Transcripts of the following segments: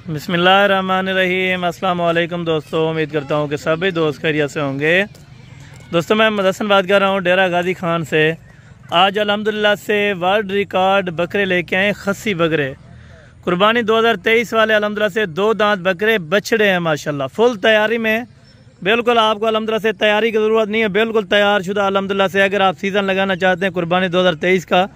बिस्मिल्लाहिर्रहमानिर्रहीम। अस्सलाम वालेकुम दोस्तों, उम्मीद करता हूँ कि सभी दोस्त खैरियत से होंगे। दोस्तों मैं मदसन बात कर रहा हूँ डेरा गाजी खान से। आज अल्हम्दुलिल्लाह से वर्ल्ड रिकॉर्ड बकरे लेके आए, खस्सी बकरे कुर्बानी 2023 वाले। अल्हम्दुलिल्लाह से 2 दांत बकरे बछड़े हैं माशाल्लाह, फुल तैयारी में। बिल्कुल आपको अल्हम्दुलिल्लाह से तैयारी की ज़रूरत नहीं है, बिल्कुल तैयार शुदा अल्हम्दुलिल्लाह से। अगर आप सीज़न लगाना चाहते हैं कुर्बानी 2023 का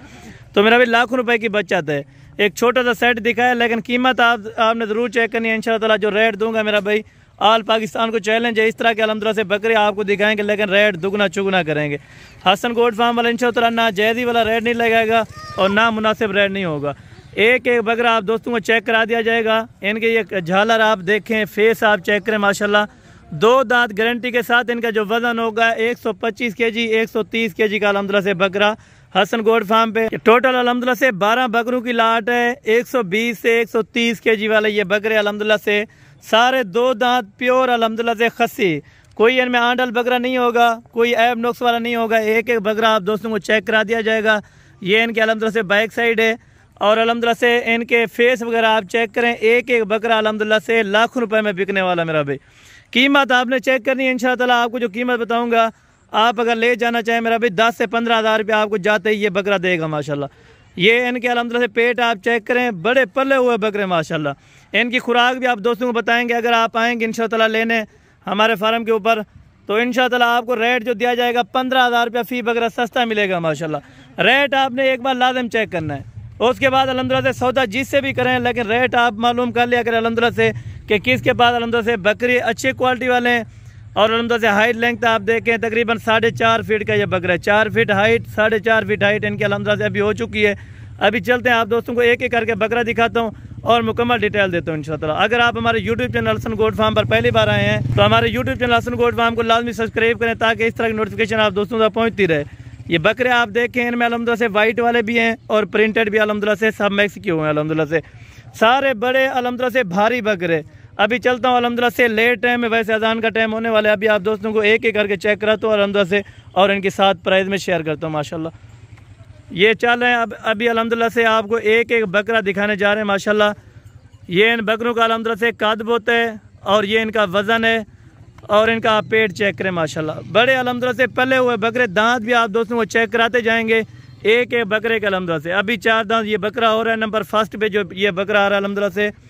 तो मेरा भी लाखों रुपए की बचत है। एक छोटा सा सेट दिखाया, लेकिन कीमत आपने ज़रूर चेक करनी है इंशाअल्लाह ताला। जो रेट दूंगा मेरा भाई आल पाकिस्तान को चैलेंज है। इस तरह के अल्हम्दुलिल्लाह से बकरे आपको दिखाएंगे, लेकिन रेट दुगना चुगना करेंगे। हसन गोट फार्म वाला इंशाअल्लाह ताला ना जायज़ी वाला रेट नहीं लगाएगा और ना मुनासिब रेट नहीं होगा। एक एक बकरा आप दोस्तों को चेक करा दिया जाएगा। इनके ये झालर आप देखें, फेस आप चेक करें माशाल्लाह। 2 दांत गारंटी के साथ। इनका जो वजन होगा 125 kg 130 kg का अल्हम्दुलिल्लाह से बकरा हसन गोट फार्म पे। टोटल अल्हम्दुलिल्लाह से 12 बकरों की लाट है। 120 से 130 kg वाले ये बकरे अल्हम्दुलिल्लाह से सारे 2 दांत प्योर अल्हम्दुलिल्लाह से खस्सी। कोई इनमें आंडल बकरा नहीं होगा, कोई ऐब नुक्स वाला नहीं होगा। एक एक बकरा आप दोस्तों को चेक करा दिया जाएगा। ये इनके अल्हम्दुलिल्लाह से बैक साइड है और अल्हम्दुलिल्लाह से इनके फेस वगैरह आप चेक करें। एक एक बकरा अल्हम्दुलिल्लाह से लाखों रुपए में बिकने वाला मेरा भाई। कीमत आपने चेक करनी है इंशाअल्लाह ताला। आपको जो कीमत बताऊंगा, आप अगर ले जाना चाहें मेरा भाई 10 से 15 हज़ार रुपये आपको जाते ही ये बकरा देगा माशाल्लाह। ये इनके अल्हम्दुलिल्लाह से पेट आप चेक करें, बड़े पले हुए बकरे माशाल्लाह। इनकी खुराक भी आप दोस्तों को बताएंगे। अगर आप आएंगे इंशाअल्लाह ताला लेने हमारे फार्म के ऊपर तो इंशाअल्लाह ताला आपको रेट जो दिया जाएगा 15,000 रुपया फ़ी बकरा सस्ता मिलेगा माशाल्लाह। रेट आपने एक बार लाजम चेक करना है, उसके बाद अल्हम्दुलिल्लाह से सौदा जिससे भी करें, लेकिन रेट आप मालूम कर लिया करें अल्हम्दुलिल्लाह से कि किसके पास अल्हम्दुलिल्लाह से बकरी अच्छे क्वालिटी वाले हैं। और अल्हम्दुलिल्लाह से हाइट लेंथ आप देखें तकरीबन 4.5 फीट का ये बकरा है। 4 फीट हाइट, 4.5 फीट हाइट इनकी अल्हम्दुलिल्लाह से अभी हो चुकी है। अभी चलते हैं आप दोस्तों को एक एक करके बकरा दिखाता हूँ और मुकम्मल डिटेल देता हूँ इंशाअल्लाह ताला। अगर आप हमारे YouTube channel Hasan goat farm पर पहली बार आए हैं तो हमारे YouTube channel Hasan goat farm को लाजमी सब्सक्राइब करें, ताकि इस तरह की नोटिफिकेशन आप दोस्तों तक पहुँचती रहे। ये बकरे आप देखें, इनमें अल्हम्दुलिल्लाह से वाइट वाले भी हैं और प्रिंटेड भी अल्हम्दुलिल्लाह से सब मिक्स किए हुए हैं अल्हम्दुलिल्लाह से। सारे बड़े अल्हम्दुलिल्लाह से भारी बकरे। अभी चलता हूँ अल्हम्दुलिल्लाह से लेट टाइम है, वैसे अजान का टाइम होने वाला है। अभी आप दोस्तों को एक एक करके चेक कराता हूँ अल्हम्दुलिल्लाह से और इनके साथ प्राइस में शेयर करता हूँ माशाल्लाह। ये चल रहे हैं अभी अल्हम्दुलिल्लाह से आपको एक एक बकरा दिखाने जा रहे हैं माशाल्लाह। ये इन बकरों का अल्हम्दुलिल्लाह से कद होता है और ये इनका वज़न है और इनका आप पेट चेक करें माशाल्लाह। बड़े अल्हम्दुलिल्लाह से पले हुए बकरे। दांत भी आप दोस्तों को चेक कराते जाएंगे एक एक बकरे के अल्हम्दुलिल्लाह से। अभी 4 दांत ये बकरा हो रहा है। नंबर फर्स्ट पे जो ये बकरा आ रहा है अल्हम्दुलिल्लाह से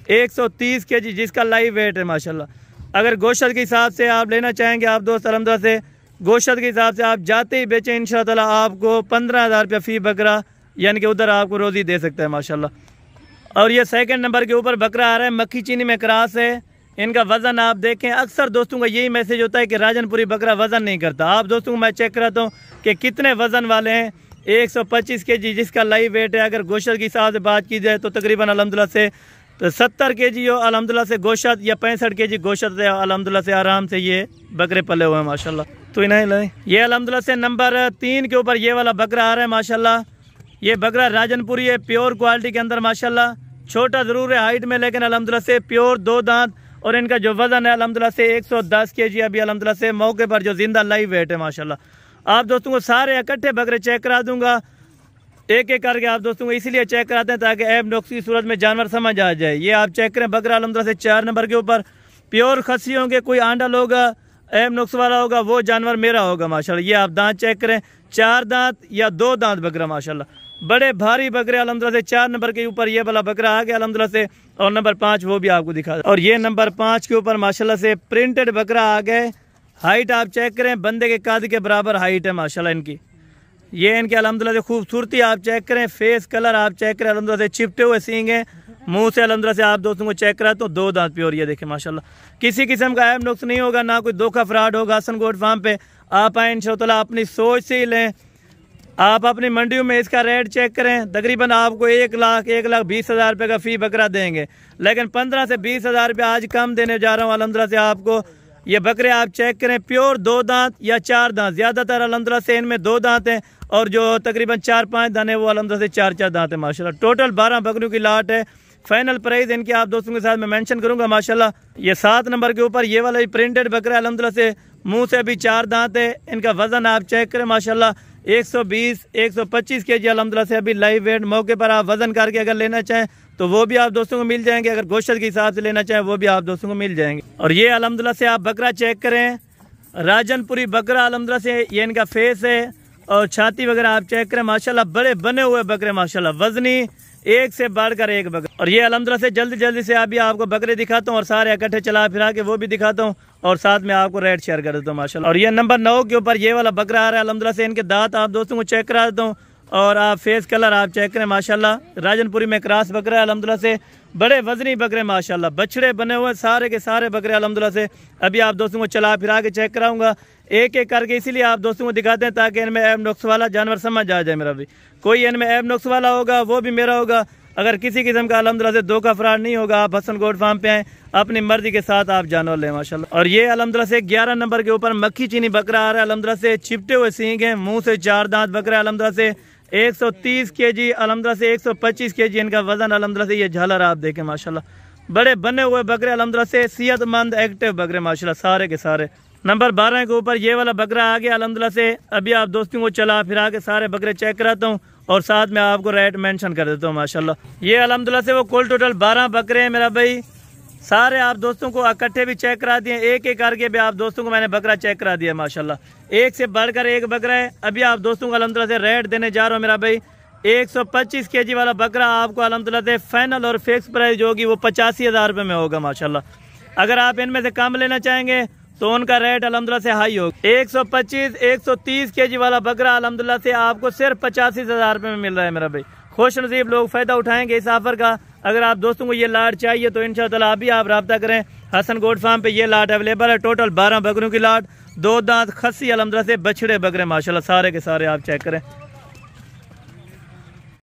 130 kg जिसका लाइव वेट है माशाल्लाह। अगर गोश्त के हिसाब से आप लेना चाहेंगे आप दोस्त अल्हम्दुलिल्लाह से गोश्त के हिसाब से आप जाते ही बेचें इंशाअल्लाह ताला आपको 15,000 रुपया फ़ी बकरा यानी कि उधर आपको रोज़ी दे सकता है माशाल्लाह। और ये सेकंड नंबर के ऊपर बकरा आ रहा है, मक्खी चीनी में क्रॉस है। इनका वज़न आप देखें, अक्सर दोस्तों का यही मैसेज होता है कि राजनपुरी बकरा वज़न नहीं करता। आप दोस्तों को मैं चेक कराता हूँ कि कितने वज़न वाले हैं। 125 kg जिसका लाइव वेट है। अगर गोश्त के हिसाब से बात की जाए तो तकरीबन अल्हम्दुलिल्लाह से 70 kg हो अल्हम्दुलिल्लाह से गोश्त, या 65 kg गोश्त है अल्हम्दुलिल्लाह से। आराम से ये बकरे पले हुए हैं माशाल्लाह। तो इन्हें लें। ये अल्हम्दुलिल्लाह से नंबर 3 के ऊपर ये वाला बकरा आ रहा है माशाल्लाह। ये बकरा राजनपुरी है, प्योर क्वालिटी के अंदर माशाल्लाह। छोटा ज़रूर है हाइट में, लेकिन अल्हम्दुलिल्लाह से प्योर 2 दांत। और इनका जो वज़न है अल्हम्दुलिल्लाह से 110 kg अभी अल्हम्दुलिल्लाह से मौके पर जो जिंदा लाइव वेट है माशाल्लाह। आप दोस्तों को सारे इकट्ठे बकरे चेक करा दूंगा एक एक करके। आप दोस्तों को इसलिए चेक कराते हैं ताकि ऐब नुक्स की सूरत में जानवर समझ आ जाए। ये आप चेक करें बकरा अल्हम्दुलिल्लाह से 4 नंबर के ऊपर प्योर खस्सी होंगे। कोई आंडल होगा, ऐब नुक्स वाला होगा, वो जानवर मेरा होगा माशाल्लाह। ये आप दांत चेक करें, 4 दांत या 2 दांत बकरा माशाल्लाह। बड़े भारी बकरे अल्हम्दुलिल्लाह से 4 नंबर के ऊपर ये वाला बकरा आ गया अल्हम्दुलिल्लाह से। और नंबर 5 वो भी आपको दिखा। और ये नंबर 5 के ऊपर माशाल्लाह से प्रिंटेड बकरा आ गए। हाइट आप चेक करें, बंदे के कद के बराबर हाइट है माशाल्लाह इनकी। ये इनके अल्हम्दुलिल्लाह से खूबसूरती आप चेक करें, फेस कलर आप चेक करें, अल्हम्दुलिल्लाह से चिपटे हुए सींग हैं। मुंह से अल्हम्दुलिल्लाह से आप दोस्तों को चेक करा तो 2 दांत प्योर ये देखें माशाल्लाह। किसी किस्म का ऐब नुक्स नहीं होगा, ना कोई धोखा फ्रॉड होगा। हसन गोट फार्म पे आप आए इंशाअल्लाह ताला अपनी सोच से ही लें। आप अपनी मंडियों में इसका रेट चेक करें, तकरीबन आपको 1,20,000 रुपये का फ़ी बकरा देंगे, लेकिन 15 से 20,000 रुपये आज कम देने जा रहा हूँ अल्हम्दुलिल्लाह से आपको। ये बकरे आप चेक करें, प्योर 2 दांत या 4 दांत, ज़्यादातर अल्हम्दुलिल्लाह से इनमें 2 दांत हैं और जो तकरीबन 4-5 दाने वो अल्हम्दुलिल्लाह से 4-4 दांत है माशाल्लाह। टोटल 12 बकरियों की लाट है। फाइनल प्राइस इनकी आप दोस्तों के साथ मैं मेंशन करूंगा माशाल्लाह। ये 7 नंबर के ऊपर ये वाला भी प्रिंटेड बकरा अल्हम्दुलिल्लाह से, मुंह से भी 4 दांत है। इनका वजन आप चेक करें माशाल्लाह 120-125 kg अल्हम्दुलिल्लाह से अभी लाइव वेट। मौके पर आप वजन करके अगर लेना चाहें तो वो भी आप दोस्तों को मिल जाएंगे। अगर गोश्त के हिसाब से लेना चाहें वो भी आप दोस्तों को मिल जाएंगे। और ये अल्हम्दुलिल्लाह से आप बकरा चेक करें, राजनपुरी बकरा अल्हम्दुलिल्लाह से ये इनका फेस है और छाती वगैरह आप चेक करें, माशाल्लाह बड़े बने हुए बकरे, माशाल्लाह वजनी, एक से बढ़कर एक बकरा। और ये अल्हम्दुलिल्लाह से जल्दी जल्दी से अभी आपको बकरे दिखाता हूँ और सारे इकट्ठे चला फिरा के वो भी दिखाता हूँ और साथ में आपको रेट शेयर कर देता हूँ माशाल्लाह। और ये नंबर 9 के ऊपर ये वाला बकरा आ रहा है अल्हम्दुलिल्लाह से। इनके दांत आप दोस्तों को चेक करा देता हूँ और आप फेस कलर आप चेक करें, माशाल्लाह राजनपुरी में क्रॉस बकरा है अल्हम्दुलिल्लाह से। बड़े वजनी बकरे माशाल्लाह, बछड़े बने हुए सारे के सारे बकरे अल्हम्दुलिल्लाह से। अभी आप दोस्तों को चला फिरा के चेक कराऊंगा एक एक करके, इसीलिए आप दोस्तों को दिखाते हैं ताकि इनमें ऐब नुक्स वाला जानवर समझ आ जाए मेरा भी। कोई इनमें ऐब नुक्स वाला होगा वो भी मेरा होगा। अगर किसी किस्म का अल्हम्दुलिल्लाह से 2 का फ्रॉड नहीं होगा, आप हसन गोट फार्म पे आए, अपनी मर्जी के साथ आप जानवर लें माशाल्लाह। और ये अल्हम्दुलिल्लाह से 11 नंबर के ऊपर मक्खी चीनी बकरा आ रहा है अल्हम्दुलिल्लाह से। चिपटे हुए सींग हैं, मुंह से 4 दांत बकरा अल्हम्दुलिल्लाह से। 130 kg अल्हम्दुलिल्लाह से, 125 kg इनका वजन अल्हम्दुलिल्लाह से। ये झालर आप देखें माशाल्लाह, बड़े बने हुए बकरे अल्हम्दुलिल्लाह से, सेहतमंद एक्टिव बकरे माशाल्लाह सारे के सारे। नंबर 12 के ऊपर ये वाला बकरा आ गया अल्हम्दुलिल्लाह से। अभी आप दोस्तों को चला फिरा के सारे बकरे चेक कराता हूँ और साथ में आपको रेट मेंशन कर देता हूँ माशाल्लाह। ये अल्हम्दुलिल्लाह से वो कुल टोटल 12 बकरे हैं मेरा भाई। सारे आप दोस्तों को इकट्ठे भी चेक करा दिए, एक एक करके भी आप दोस्तों को मैंने बकरा चेक करा दिया माशाल्लाह। एक से बढ़कर एक बकरा है। अभी आप दोस्तों को अल्हम्दुलिल्लाह से रेट देने जा रहा हूँ मेरा भाई। 125 kg वाला बकरा आपको अल्हम्दुलिल्लाह से फाइनल और फिक्स प्राइस जो होगी वो 85,000 रुपये में होगा माशाल्लाह। अगर आप इनमें से कम लेना चाहेंगे तो उनका रेट अल्हम्दुलिल्लाह से हाई होगा। 125 130 kg वाला बकरा अल्हम्दुलिल्लाह से आपको सिर्फ 85,000 रुपये में मिल रहा है मेरा भाई। खुश नसीब लोग फ़ायदा उठाएंगे इस ऑफर का। अगर आप दोस्तों को ये लाट चाहिए तो इंशाअल्लाह अभी आप रब्ता करें। हसन गोट फार्म पे ये लाट अवेलेबल है। टोटल 12 बकरों की लाट, 2 दांत खस्सी अल्हम्दुलिल्लाह से, बछड़े बकरे माशाल्लाह सारे के सारे आप चेक करें।